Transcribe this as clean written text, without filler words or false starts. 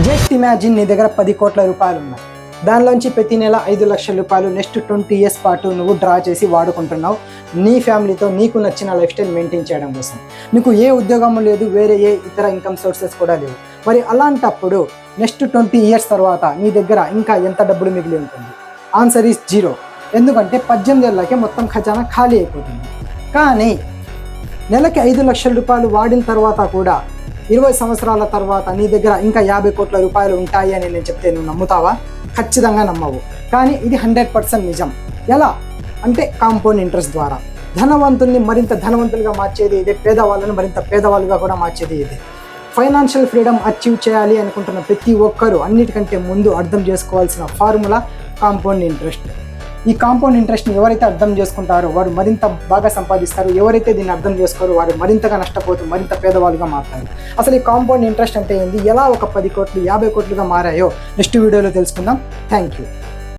Just imagine నీ దగ్గర 10 కోట్ల రూపాయలు ఉన్నాయి. దానిలోంచి ప్రతి నెల 5 లక్షల రూపాయలు నెక్స్ట్ 20 ఇయర్స్ పాటు నువ్వు డ్రా చేసి వాడుకుంటున్నావు నీ ఫ్యామిలీతో నీకు నచ్చిన లైఫ్ స్టైల్ మెయింటైన్ చేయడం కోసం. నీకు ఏ ఉద్యోగం లేదు, వేరే ఏ ఇతర ఇన్కమ్ సోర్సెస్ కూడా లేవు. మరి అలాంటప్పుడు నెక్స్ట్ 20 ఇయర్స్ తర్వాత నీ దగ్గర ఇంకా ఎంత డబ్బులు మిగిలి ఉంటుంది? Answer is 0. ఎందుకంటే 18 ఏళ్ళకే మొత్తం ఖజానా ఖాళీ అయిపోతుంది. కానీ నెలకి 5 లక్షల రూపాయలు వాడిన తర్వాత కూడా 20 సంవత్సరాల తర్వాత నీ దగ్గర ఇంకా 50 కోట్ల రూపాయలు ఉంటాయి అని నేను చెప్తే నువ్వు నమ్ముతావా? ఖచ్చితంగా నమ్మవు. కానీ ఇది 100% నిజం. ఎలా అంటే కాంపౌండ్ ఇంట్రెస్ట్ ద్వారా. ధనవంతుల్ని మరింత ధనవంతులుగా మార్చేది ఇదే, పేదవాళ్ళను మరింత పేదవాళ్ళుగా కూడా మార్చేది ఇదే. ఫైనాన్షియల్ ఫ్రీడమ్ అచీవ్ చేయాలి అనుకుంటున్న ప్రతి ఒక్కరూ అన్నిటికంటే ముందు అర్థం చేసుకోవాల్సిన ఫార్ములా కాంపౌండ్ ఇంట్రెస్ట్. ఈ కాంపౌండ్ ఇంట్రెస్ట్ని ఎవరైతే అర్థం చేసుకుంటారో వారు మరింత బాగా సంపాదిస్తారు. ఎవరైతే దీన్ని అర్థం చేసుకోరో వారు మరింతగా నష్టపోతూ మరింత పేదవాళ్ళుగా మారుతారు. అసలు ఈ కాంపౌండ్ ఇంట్రెస్ట్ అంటే ఏంది, ఎలా ఒక 10 కోట్లు 50 కోట్లుగా మారాయో నెక్స్ట్ వీడియోలో తెలుసుకుందాం. Thank you.